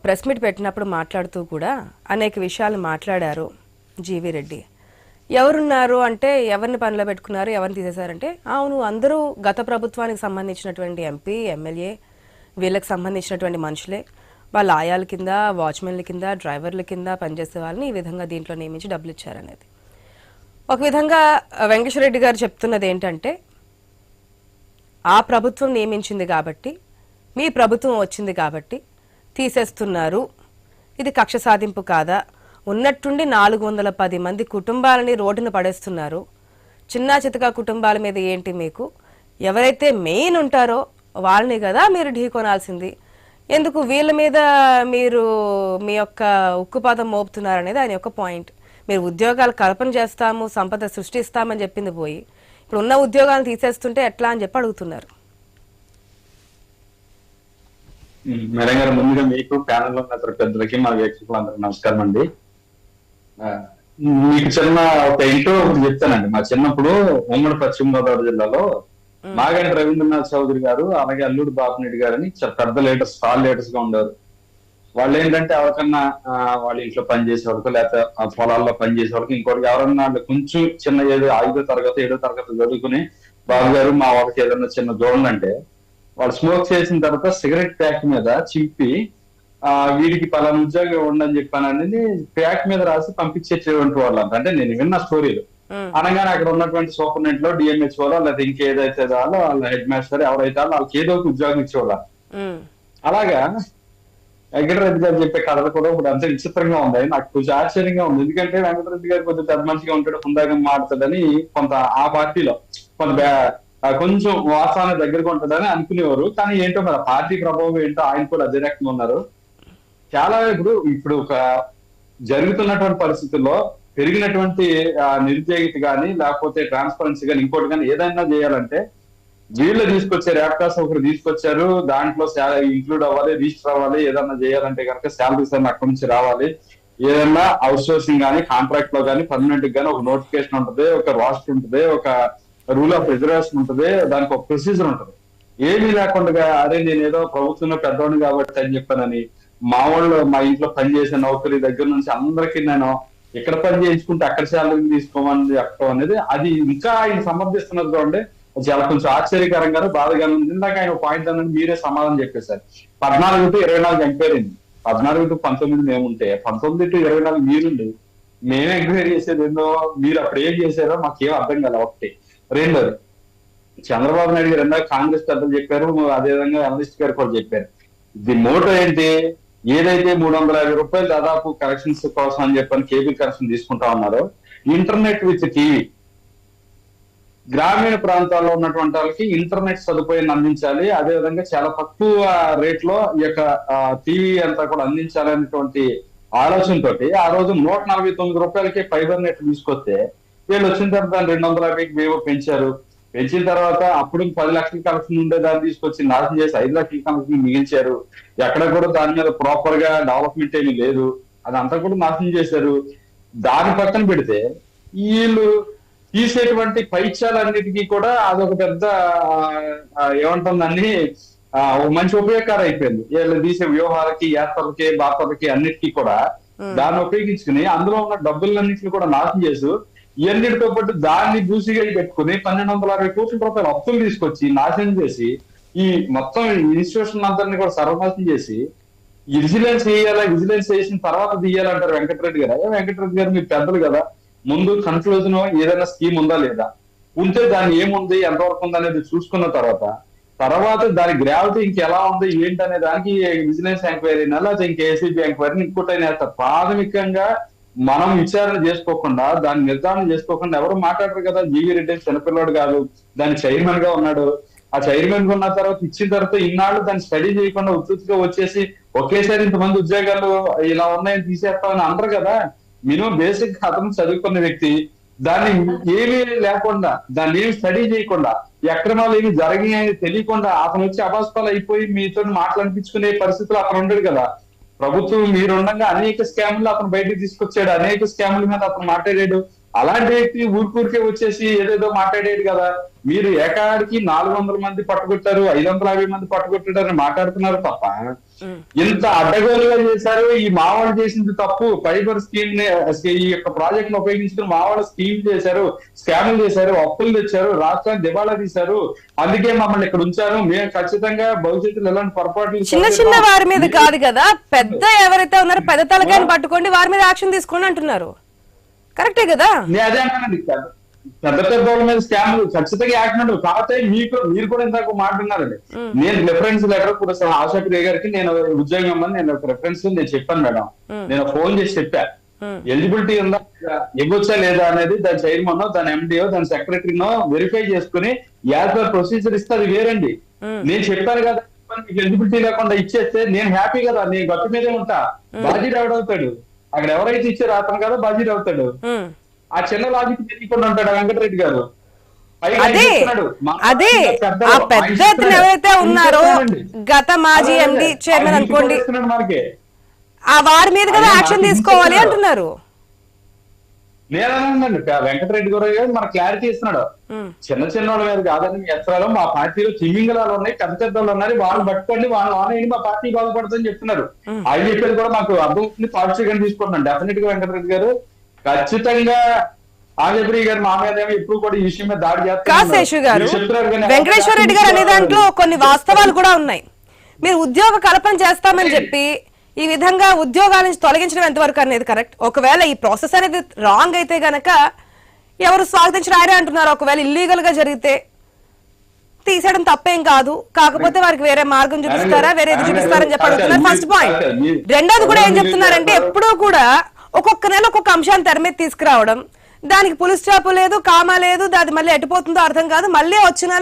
Press meet పెట్టినప్పుడు మాట్లాడుతూ కూడా అనేక విషయాలు మాట్లాడారు జీవీ రెడ్డి. ఎవరున్నారు అంటే ఎవరిని పనిలో పెట్టుకున్నారు, ఎవరిని తీసేశారంటే అవును అందరూ గత ప్రభుత్వానికి సంబంధించినటువంటి ఎంపీ ఎమ్మెల్యే వీళ్ళకి సంబంధించినటువంటి మనుషులే. వాళ్ళ ఆయాల కింద, వాచ్మెన్ల కింద, డ్రైవర్ల కింద పనిచేసే వాళ్ళని ఈ విధంగా దీంట్లో నియమించి డబ్బులు ఇచ్చారనేది ఒక విధంగా. వెంకటేశ్వర రెడ్డి గారు చెప్తున్నది ఏంటంటే ఆ ప్రభుత్వం నియమించింది కాబట్టి, మీ ప్రభుత్వం వచ్చింది కాబట్టి తీసేస్తున్నారు. ఇది కక్ష సాధింపు కాదా? ఉన్నట్టుండి 410 మంది కుటుంబాలని రోడ్డున పడేస్తున్నారు. చిన్నా చితకా కుటుంబాల మీద ఏంటి మీకు? ఎవరైతే మెయిన్ ఉంటారో వాళ్ళని కదా మీరు ఢీకొనాల్సింది. ఎందుకు వీళ్ళ మీద మీరు మీ యొక్క ఉక్కుపాదం మోపుతున్నారనేది ఆయన యొక్క పాయింట్. మీరు ఉద్యోగాలు కల్పన చేస్తాము, సంపద సృష్టిస్తామని చెప్పింది పోయి ఇప్పుడు ఉన్న ఉద్యోగాలను తీసేస్తుంటే ఎట్లా అని చెప్పి అడుగుతున్నారు. మేడం గారు, ముందుగా మీకు ప్యానల్ ఉన్న పెద్దలకి మా వీక్షకులందరికీ నమస్కారం అండి. మీకు చిన్న ఒక ఇంట్లో ఒకటి చెప్తానండి. మా చిన్నప్పుడు ఉమ్మడి పశ్చిమ గోదావరి జిల్లాలో మాగంటి రవీంద్రనాథ్ చౌదరి గారు, అలాగే అల్లూరి బాపిరెడ్డి గారు అని పెద్ద లీడర్స్, స్టార్ లీడర్స్ గా ఉండేవారు. వాళ్ళు ఏంటంటే ఎవరికన్నా వాళ్ళ ఇంట్లో పనిచేసే వాళ్ళకి, లేకపోతే పొలాల్లో పనిచేసే వాళ్ళకి, ఇంకోటి ఎవరన్నా కొంచెం చిన్న 5వ తరగతి 7వ తరగతి చదువుకుని బాబు గారు మా వాళ్ళకి ఏదన్నా చిన్న చూడండి అంటే వాళ్ళు స్మోక్ చేసిన తర్వాత సిగరెట్ ప్యాక్ మీద చింపి వీడికి పలానా ఉద్యోగం ఉండని చెప్పాను అనేది ప్యాక్ మీద రాసి పంపించేటువంటి వాళ్ళు. అంటే నేను విన్న స్టోరీలు. అనగానే అక్కడ ఉన్నటువంటి సూపరింటెండెంట్ లో డిఎంహెచ్ఓలో లేదా ఇంకేదైతే వాళ్ళ హెడ్ మాస్టర్ ఎవరైతే వాళ్ళకి ఏదో ఒక ఉద్యోగం ఇచ్చేవాళ్ళ. అలాగా వెంకటరెడ్డి గారు చెప్పే కథలు కూడా ఇప్పుడు అంత విచిత్రంగా ఉంది. నాకు కొంచెం ఆశ్చర్యంగా ఉంది. ఎందుకంటే వెంకటరెడ్డి గారు కొంచెం పెద్ద మనిషిగా ఉంటాడు, హుందాగా మాట్లాడతాడని కొంత ఆ పార్టీలో కొంచెం వాస్తవాన్ని దగ్గరగా ఉంటుందని అనుకునేవారు. కానీ ఏంటో మరి పార్టీ ప్రభావం ఏంటో ఆయన కూడా అదే రకంగా ఉన్నారు. చాలా ఇప్పుడు ఒక జరుగుతున్నటువంటి పరిస్థితుల్లో పెరిగినటువంటి నిరుద్యోగిత కానీ, లేకపోతే ట్రాన్స్పరెన్సీ కానీ, ఇంకోటి కానీ ఏదైనా చేయాలంటే వీళ్ళు తీసుకొచ్చారు. ర్యాప్టాస్ ఒకరు తీసుకొచ్చారు, దాంట్లో ఇంక్లూడ్ అవ్వాలి, రిజిస్టర్ అవ్వాలి. ఏదన్నా చేయాలంటే కనుక శాలరీస్ అన్న అక్కడి నుంచి రావాలి. ఏదన్నా అవుట్ సోర్సింగ్ కానీ, కాంట్రాక్ట్ లో కానీ, పర్మనెంట్ గానీ ఒక నోటిఫికేషన్ ఉంటుంది, ఒక రాస్టర్ ఉంటుంది, ఒక రూల్ ఆఫ్ రిజర్వేషన్ ఉంటుంది, దానికి ఒక ప్రొసీజర్ ఉంటుంది. ఏమీ లేకుండా అదే నేను ఏదో ప్రభుత్వంలో పెద్దవాడిని కాబట్టి అని చెప్పానని మా ఇంట్లో పనిచేసే నౌకరీ దగ్గర నుంచి అందరికీ నేను ఎక్కడ పని చేయించుకుంటే అక్కడ శాలరీ తీసుకోమని చెప్పడం అనేది అది ఇంకా ఆయన సమర్థిస్తున్నారు చూడండి. చాలా కొంచెం ఆశ్చర్యకరంగాను బాధగానే ఉంది. ఇందాక ఆయన పాయింట్ అనేది మీరే సమాధానం చెప్పేశారు. 14 to 24 ఎంక్వైరీ అయింది. 14 to 19 మేముంటే 19 to 24 మీరుండి మేమే ఎంక్వైరీ చేసేది ఏందో మీరు అప్పుడు ఏం చేశారో మాకేం అర్థం కాదు. ఒకటి. రెండోది, చంద్రబాబు నాయుడు గారు ఇందాక కాంగ్రెస్ పెద్దలు చెప్పారు, అదేవిధంగా అనలిస్ట్ గారు కూడా చెప్పారు. ఇది మోటో ఏంటి? ఏదైతే 350 రూపాయలు దాదాపు కరెక్షన్స్ కోసం అని చెప్పని కేబుల్ కరెక్షన్ తీసుకుంటా ఉన్నారో, ఇంటర్నెట్ విత్ టీవీ గ్రామీణ ప్రాంతాల్లో ఉన్నటువంటి వాళ్ళకి ఇంటర్నెట్ సదుపాయాన్ని అందించాలి, అదేవిధంగా చాలా తక్కువ రేట్ లో ఈ యొక్క టీవీ అంతా కూడా అందించాలి అనేటువంటి ఆలోచనతో ఆ రోజు 149 రూపాయలకి ఫైబర్ నెట్ తీసుకొస్తే వీళ్ళు వచ్చిన తర్వాత దాన్ని 250కి మేము పెంచారు. పెంచిన తర్వాత అప్పుడు 10 లక్షల కనెక్షన్ ఉండే దాన్ని తీసుకొచ్చి నాశనం చేసి 5 లక్షల కనెక్షన్ మిగిల్చారు. ఎక్కడ కూడా దాని మీద ప్రాపర్ గా డెవలప్మెంట్ ఏమీ లేదు, అదంతా కూడా నాశనం చేశారు. దాని పక్కన పెడితే వీళ్ళు తీసేటువంటి పైత్యాలన్నిటికీ కూడా అదొక పెద్ద ఏమంటుందని మంచి ఉపయోగకారం అయిపోయింది. వీళ్ళు తీసే వ్యూహాలకి, యాత్రలకి, బాపర్లకి అన్నిటికీ కూడా దాన్ని ఉపయోగించుకుని అందులో ఉన్న డబ్బులన్నింటినీ కూడా నాశనం చేస్తూ ఇవన్నిటితో పాటు దాన్ని దూసిగా పెట్టుకుని 1260 కోట్ల రూపాయలు అప్పులు తీసుకొచ్చి నాశనం చేసి ఈ మొత్తం ఇన్స్టిట్యూషన్ అందరినీ కూడా సర్వనాశనం చేసి విజిలెన్స్ చేయాలా, విజిలెన్స్ చేసిన తర్వాత తీయాలంటారు వెంకటరెడ్డి గారు. వెంకటరెడ్డి గారు మీరు పెద్దలు కదా, ముందు కన్క్లూజన్ ఏదైనా స్కీమ్ ఉందా లేదా, ఉంటే దాన్ని ఏముంది, ఎంతవరకు ఉంది అనేది చూసుకున్న తర్వాత దాని గ్రావిటీ ఇంకెలా ఉంది ఏంటనే దానికి విజిలెన్స్ ఎంక్వైరీ అయినా లేకపోతే ఇంక ఏసీబీ ఎంక్వైరీని ఇంకోటైనా ప్రాథమికంగా మనం విచారణ చేసుకోకుండా, దాన్ని నిర్ధారణ చేసుకోకుండా ఎవరు మాట్లాడరు కదా. జీవీ రెడ్డి చిన్నపిల్లడు కాదు, దాని చైర్మన్ గా ఉన్నాడు. ఆ చైర్మన్ గా ఉన్న తర్వాత ఇచ్చిన తర్వాత ఇన్నాళ్ళు దాన్ని స్టడీ చేయకుండా ఉత్తుగా వచ్చేసి ఒకేసారి ఇంతమంది ఉద్యోగాలు ఇలా ఉన్నాయని తీసేస్తామని అనరు కదా. మినిమం బేసిక్ అతను చదువుకున్న వ్యక్తి దాన్ని ఏమీ లేకుండా, దాన్ని ఏమి స్టడీ చేయకుండా, అక్రమాలు ఏమి జరిగాయని తెలియకుండా అతను వచ్చి అభాస్పాలు అయిపోయి మీతో మాట్లాడిపించుకునే పరిస్థితులు అతను ఉండడు కదా. ప్రభుత్వం మీరుండగా అనేక స్కాములు అతను బయటకు తీసుకొచ్చాడు, అనేక స్కాముల మీద అతను మాట్లాడాడు. అలాంటి వ్యక్తి ఊరికే వచ్చేసి ఏదేదో మాట్లాడేది కదా. మీరు ఏకాడికి 400 మంది పట్టుకొట్టారు, 550 మంది పట్టుకొట్టారని మాట్లాడుతున్నారు తప్ప ఇంత అడ్డగోలుగా చేశారు. ఈ మావాళ్ళు చేసింది తప్పు. ఫైబర్ స్కీమ్ ని ఈ యొక్క ప్రాజెక్ట్ ను ఉపయోగించుకుని మావాళ్ళు స్కీమ్ చేశారు, స్కాములు చేశారు, అప్పులు తెచ్చారు, రాష్ట్రాన్ని దివాళా తీశారు, అందుకే మమ్మల్ని ఇక్కడ ఉంచారు. మేము ఖచ్చితంగా భవిష్యత్తులో ఎలాంటి పొరపాట్లు చిన్న చిన్న వారి మీద కాదు కదా, పెద్ద ఎవరైతే ఉన్నారో పెద్ద తలకాయని పట్టుకోండి, వారి మీద యాక్షన్ తీసుకోండి అంటున్నారు. కరెక్టే కదా. నేను అదే అంటానండి, పెద్ద పెద్ద వాళ్ళ మీద స్కామ్లు ఖచ్చితంగా యాక్షన్. కాకపోతే మీరు కూడా ఇందాక మాట్లాడినారండి. నేను రిఫరెన్స్ లెటర్ కూడా ఆశా ప్రియ గారికి నేను ఉద్యోగం ఇవ్వమని నేను రిఫరెన్స్ నేను చెప్పాను మేడం. నేను ఫోన్ చేసి చెప్పా, ఎలిజిబిలిటీ ఉందా ఎగ్గొచ్చా లేదా అనేది దాని చైర్మన్ దాని ఎండిఓ దాని సెక్రటరీనో వెరిఫై చేసుకుని యాజ్ పర్ ప్రొసీజర్ ఇస్తే అది వేరండి. నేను చెప్పాను కదా, మీకు ఎలిజిబిలిటీ లేకుండా ఇచ్చేస్తే నేను హ్యాపీ కదా, నేను గట్టు మీదే ఉంటా. బాజీ అవుతాడు అక్కడ, ఎవరైతే ఇచ్చారో అతను కదా బాజీ అవుతాడు. ఆ చిన్న లాజిక్ తెలియకుండా ఉంటాడు వెంకటరెడ్డి గారు. అదే ఆ పెద్ద ఎవరైతే ఉన్నారో గత మాజీ ఎండి చైర్మన్ అనుకోండి, ఆ వారి మీద కదా యాక్షన్ తీసుకోవాలి అంటున్నారు. లేదనండి వెంకటరెడ్డి గారు మన క్లారిటీ ఇస్తున్నాడు. చిన్న చిన్న వాళ్ళ మీద కాదని మీ ఎత్తరాలు మా పార్టీలో తిమ్మింగళాలు ఉన్నాయి, పెద్ద పెద్ద వాళ్ళు ఉన్నారు, వాళ్ళు పట్టుకోండి, వాళ్ళు ఆన్ అయ్యి మా పార్టీ బాగుపడుతుందని చెప్తున్నారు. ఆయన చెప్పేది కూడా మాకు అర్థం అవుతుంది, పాజిటివ్ గా తీసుకుంటున్నాం. డెఫినెట్ గా వెంకటరెడ్డి గారు ఖచ్చితంగా ఆంధ్రప్రదేశ్ గారు మా మీద ఇప్పుడు కూడా ఈ విషయం మీద దాడి చేస్తారు. వెంకటేశ్వర రెడ్డి గారు అనే దాంట్లో కొన్ని వాస్తవాలు కూడా ఉన్నాయి. మీరు ఉద్యోగ కల్పన చేస్తామని చెప్పి ఈ విధంగా ఉద్యోగాల నుంచి తొలగించడం ఎంతవరకు అనేది కరెక్ట్? ఒకవేళ ఈ ప్రాసెస్ అనేది రాంగ్ అయితే గనక ఎవరు స్వాగతించరారే అంటున్నారు. ఒకవేళ ఇల్లీగల్ గా జరిగితే తీసేయడం తప్పేం కాదు, కాకపోతే వారికి వేరే మార్గం చూపిస్తారా, వేరే ఇది చూపిస్తారని చెప్పి అడుగుతున్నారు. First point. రెండోది కూడా ఏం చెప్తున్నారంటే ఎప్పుడూ కూడా ఒక్కొక్క నెల ఒక్కొక్క అంశాన్ని తెర మీద తీసుకురావడం, దానికి పులి స్టాప్ లేదు, కామా లేదు, అది మళ్ళీ ఎటుపోతుందో అర్థం కాదు, మళ్ళీ వచ్చిన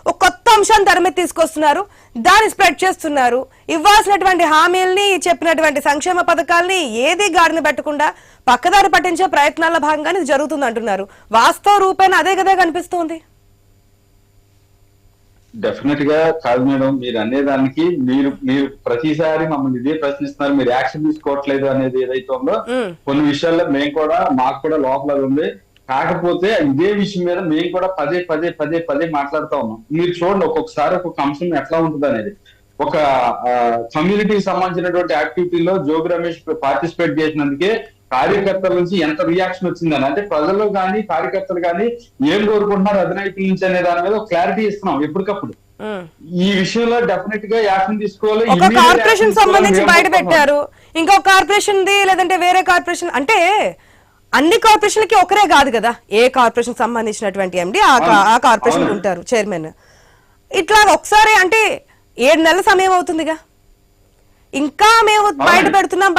ఒక కొత్త అంశాన్ని తెర మీద తీసుకొస్తున్నారు, దాన్ని స్ప్రెడ్ చేస్తున్నారు. ఇవ్వాల్సినటువంటి హామీల్ని, చెప్పినటువంటి సంక్షేమ పథకాలని ఏది గాడిని పెట్టకుండా పక్కదారి పట్టించే ప్రయత్నాల భాగంగానే ఇది జరుగుతుంది అంటున్నారు. వాస్తవ రూపేణ అదే కదా కనిపిస్తుంది. డెఫినెట్ గా కాదు మేడం, మీరు అనేదానికి మీరు ప్రతిసారి మమ్మల్ని ఇదే ప్రశ్నిస్తున్నారు, మీరు యాక్షన్ తీసుకోవట్లేదు అనేది ఏదైతే ఉందో కొన్ని విషయాల్లో మేము కూడా మాకు కూడా లోపల ఉంది. కాకపోతే ఇదే విషయం మీద మేము కూడా పదే పదే పదే పదే మాట్లాడుతూ ఉన్నాం. మీరు చూడండి ఒక్కొక్కసారి ఒక్కొక్క అంశం ఎట్లా ఉంటుంది అనేది. ఒక కమ్యూనిటీకి సంబంధించినటువంటి యాక్టివిటీలో జోగి రమేష్ పార్టిసిపేట్ చేసినందుకే కార్యకర్తల నుంచి ఎంత రియాక్షన్ వచ్చిందని, అంటే ప్రజలు కానీ కార్యకర్తలు కానీ ఏం కోరుకుంటున్నారు అధినాయకుల నుంచి అనే దాని మీద క్లారిటీ ఇస్తున్నాం ఎప్పటికప్పుడు. ఈ విషయంలో డెఫినెట్ గా యాక్షన్ తీసుకోవాలి. ఒక కార్పొరేషన్ సంబంధించి బయట పెట్టారు, ఇంకో కార్పొరేషన్ ది లేదంటే వేరే కార్పొరేషన్, అంటే అన్ని కార్పొరేషన్లకి ఒకరే కాదు కదా, ఏ కార్పొరేషన్ సంబంధించినటువంటి ఎండి ఆ కార్పొరేషన్ ఉంటారు చైర్మన్. ఇట్లా ఒకసారి అంటే 7 నెలల సమయం అవుతుందిగా, ఇంకా మేము బయట పెడుతున్నాం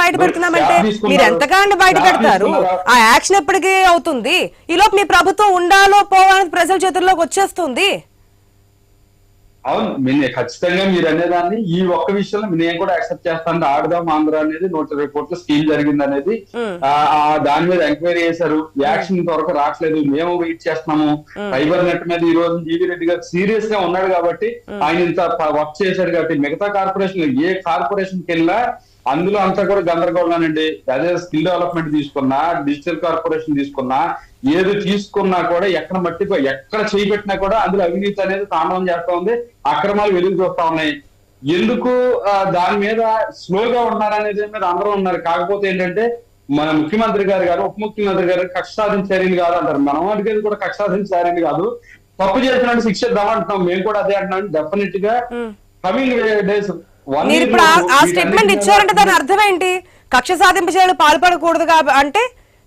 అంటే మీరు ఎంతకాండి బయట పెడతారు? ఆ యాక్షన్ ఎప్పటికీ అవుతుంది? ఈలోపు మీ ప్రభుత్వం ఉండాలో పోవాలని ప్రజల చేతుల్లోకి వచ్చేస్తుంది. అవును, ఖచ్చితంగా మీరు అనేదాన్ని ఈ ఒక్క విషయంలో నేను కూడా యాక్సెప్ట్ చేస్తాను. ఆడదాం ఆంధ్ర అనేది 120 కోట్ల స్కీమ్ జరిగింది అనేది దాని మీద ఎంక్వైరీ చేశారు, యాక్షన్ ఇంతవరకు రావట్లేదు, మేము వెయిట్ చేస్తున్నాము. ఫైబర్ నెట్ మీద ఈ రోజు జీవీ రెడ్డి గారు సీరియస్ గా ఉన్నాడు కాబట్టి ఆయన ఇంత వర్క్ చేశాడు కాబట్టి మిగతా కార్పొరేషన్ ఏ కార్పొరేషన్ కి వెళ్ళినా అందులో అంతా కూడా గందరగోళానండి. అదే స్కిల్ డెవలప్మెంట్ తీసుకున్నా, డిజిటల్ కార్పొరేషన్ తీసుకున్నా, ఏది తీసుకున్నా కూడా ఎక్కడ ఎక్కడ చేయబెట్టినా కూడా అందులో అవినీతి అనేది తాండవం చేస్తా ఉంది, అక్రమాలు వెలుగు చూస్తా ఉన్నాయి. ఎందుకు దాని మీద స్లోగా ఉన్నారనేది మీద అందరూ ఉన్నారు. కాకపోతే ఏంటంటే మన ముఖ్యమంత్రి గారు ఉప ముఖ్యమంత్రి గారు కక్ష సాధించే చర్యలు కాదు అంటారు. మనం అడిగేది కూడా కక్ష సాధించే చర్యలు కాదు, తప్పు చేసినట్టు శిక్ష ఇద్దామంటున్నాం. మేము కూడా అదే అంటున్నాం. డెఫినెట్ గా కమింగ్ డేస్ మీరు ఇప్పుడు ఆ స్టేట్మెంట్ ఇచ్చారంటే దాని అర్థం ఏంటి? కక్ష సాధింపు చర్యలు పాల్పడకూడదు అంటే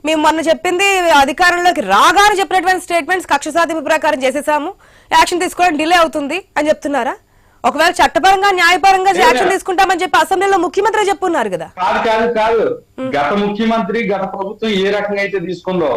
మేము మొన్న చెప్పింది అధికారంలోకి రాగానే చెప్పినటువంటి స్టేట్మెంట్స్ కక్ష సాధింపు ప్రకారం చేసేసాము, యాక్షన్ తీసుకోవడం డిలే అవుతుంది అని చెప్తున్నారా? ఒకవేళ చట్టపరంగా న్యాయపరంగా యాక్షన్ తీసుకుంటామని చెప్పి అసెంబ్లీలో ముఖ్యమంత్రి చెప్పున్నారు కదా. కాదు గత ముఖ్యమంత్రి గత ప్రభుత్వం ఏ రకంగా అయితే తీసుకుందో,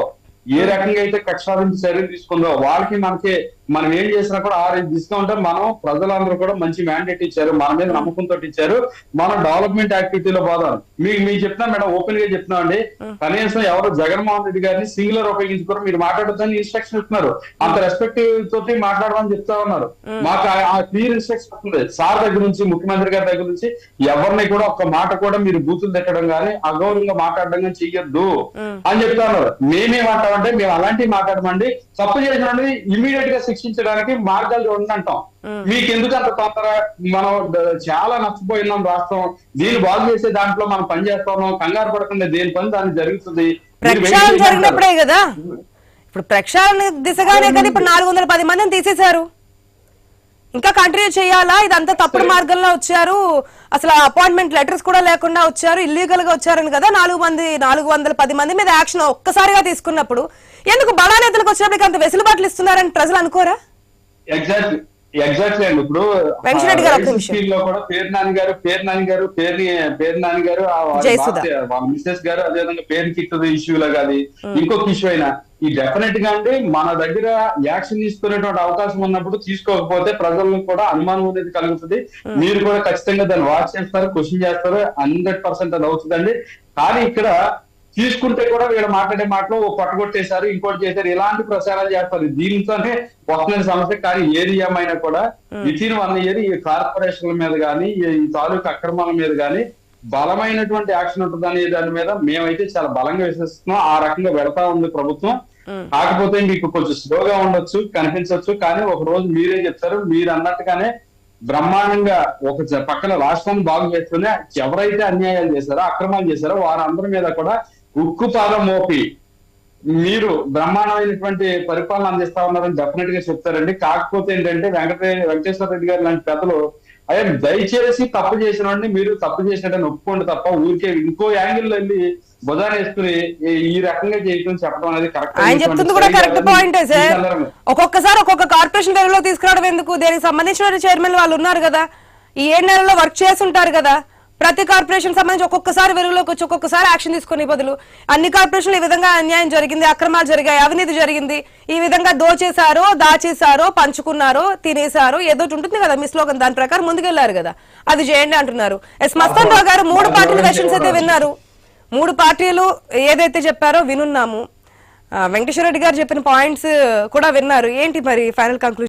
ఏ రకంగా అయితే కక్ష సాధింపు చర్యలు తీసుకుందో వాళ్ళకి మనకి మనం ఏం చేసినా కూడా 6 డిస్కౌంట్ మనం ప్రజలందరూ కూడా మంచి మ్యాండేట్ ఇచ్చారు, మన మీద నమ్మకంతో ఇచ్చారు, మనం డెవలప్మెంట్ యాక్టివిటీలో పోదాం. మీకు చెప్తున్నా మేడం, ఓపెన్ గా చెప్తున్నా అండి, కనీసం ఎవరు జగన్మోహన్ రెడ్డి గారిని సింగులర్ ఉపయోగించుకోరు, మీరు మాట్లాడొద్దని ఇన్స్ట్రక్షన్ ఇస్తున్నారు, అంత రెస్పెక్ట్ తోటి మాట్లాడమని చెప్తా ఉన్నారు. మాకు ఆ క్లియర్ ఇన్స్ట్రక్షన్ వస్తుంది సార్ దగ్గర నుంచి, ముఖ్యమంత్రి గారి దగ్గర నుంచి. ఎవరిని కూడా ఒక్క మాట కూడా మీరు బూతులు తిట్టడం కానీ అగౌరవంగా మాట్లాడడం కానీ చెయ్యొద్దు అని చెప్తా ఉన్నారు. మేమేమంటామంటే మేము అలాంటివి మాట్లాడమండి, తప్పు చేసిన ఇమీడియట్ గా శిక్షించడానికి మార్గాలు చూడండి అంటాం. మీకు ఎందుకు అంత తొందర? మనం చాలా నష్టపోయినాం రాష్ట్రం, దీన్ని బాగు చేసే దాంట్లో మనం పని చేస్తా ఉన్నాం, కంగారు పడకుండా దేని పని దాన్ని జరుగుతుంది. ప్రక్షాళన జరిగినప్పుడే కదా, ఇప్పుడు ప్రక్షాళన దిశగానే కదా ఇప్పుడు 410 మందిని తీసేశారు. ఇంకా కంటిన్యూ చేయాలా? ఇదంతా తప్పుడు మార్గంలో వచ్చారు, అసలు అపాయింట్మెంట్ లెటర్స్ కూడా లేకుండా వచ్చారు, ఇల్లీగల్ గా వచ్చారని కదా 410 మంది మీద యాక్షన్ ఒక్కసారిగా తీసుకున్నప్పుడు ఎందుకు బడా నేతలకు వచ్చినప్పటికీ అంత వెసులుబాట్లు ఇస్తున్నారని ప్రజలు అనుకోరా? ఎగ్జాక్ట్లీ అండి. ఇప్పుడు వెంకటరెడ్డి గారు లో కూడా పేరు నాని గారు వాళ్ళ మిస్సెస్ గారు, అదేవిధంగా పేరు కిట్ ఇష్యూలో కానీ ఇంకొక ఇష్యూ అయినా ఈ డెఫినెట్ గా అండి మన దగ్గర యాక్షన్ తీసుకునేటువంటి అవకాశం ఉన్నప్పుడు తీసుకోకపోతే ప్రజలకు కూడా అనుమానం అనేది కలుగుతుంది. మీరు కూడా ఖచ్చితంగా దాన్ని వాచ్ చేస్తారు, క్వశ్చన్ చేస్తారు, 100% అది అవుతుందండి. కానీ ఇక్కడ తీసుకుంటే కూడా వీళ్ళు మాట్లాడే మాటలు పట్టుకొట్టేశారు, ఇంకోటి చేశారు, ఇలాంటి ప్రచారాలు చేస్తారు. దీంతోనే వస్తున్న సమస్య. కానీ ఏది ఏమైనా కూడా వితిన్ 1 ఇయర్ ఈ కార్పొరేషన్ల మీద కానీ ఈ తాలూకు అక్రమాల మీద కానీ బలమైనటువంటి యాక్షన్ ఉంటుందని దాని మీద మేమైతే చాలా బలంగా విశ్వసిస్తున్నాం. ఆ రకంగా వెళ్తా ఉంది ప్రభుత్వం. కాకపోతే మీకు కొంచెం స్లోగా ఉండొచ్చు, కనిపించవచ్చు, కానీ ఒక రోజు మీరే చెప్తారు. మీరు అన్నట్టుగానే బ్రహ్మాండంగా ఒక పక్కన రాష్ట్రాన్ని బాగు చేస్తూనే ఎవరైతే అన్యాయాలు చేశారో, అక్రమాలు చేశారో వారందరి మీద కూడా ఉక్కుపాదం మోపి మీరు బ్రహ్మాండమైనటువంటి పరిపాలన అందిస్తా ఉన్నారని డెఫినెట్ గా చెప్తారండి. కాకపోతే ఏంటంటే వెంకటేశ్వర రెడ్డి గారు లాంటి పెద్దలు అయ్యా దయచేసి తప్పు చేసిన వాడిని మీరు తప్పు చేసినట్టు ఒప్పుకోండి తప్ప ఊరికే ఇంకో యాంగిల్ వెళ్ళి బుధాన్ని వేసుకుని ఈ రకంగా చేయడం చెప్పడం అనేది కరెక్ట్. ఆయన చెప్తుంది కూడా కరెక్ట్ పాయింటే సార్. ఒక్కొక్కసారి ఒక్కొక్క కార్పొరేషన్ లెవెల్లో తీసుకురావడం ఎందుకు? దీనికి సంబంధించిన చైర్మన్ వాళ్ళు ఉన్నారు కదా, ఈ 7 నెలల్లో వర్క్ చేసి ఉంటారు కదా. ప్రతి కార్పొరేషన్ సంబంధించి ఒక్కొక్కసారి వెలుగులోకి వచ్చి ఒక్కొక్కసారి యాక్షన్ తీసుకునే బదులు అన్ని కార్పొరేషన్లు ఈ విధంగా అన్యాయం జరిగింది, అక్రమాలు జరిగాయి, అవినీతి జరిగింది, ఈ విధంగా దోచేశారో, దాచేశారో, పంచుకున్నారో, తినేశారో ఏదో ఉంటుంది కదా మీ స్లోగన్, దాని ప్రకారం ముందుకెళ్లారు కదా, అది చేయండి అంటున్నారు. ఎస్ మస్తాన్ రావు గారు 3 పార్టీల వెర్షన్స్ అయితే విన్నారు, 3 పార్టీలు ఏదైతే చెప్పారో వినున్నాము. వెంకటేశ్వర రెడ్డి గారు చెప్పిన పాయింట్స్ కూడా విన్నారు. ఏంటి మరి ఫైనల్ కంక్లూజన్?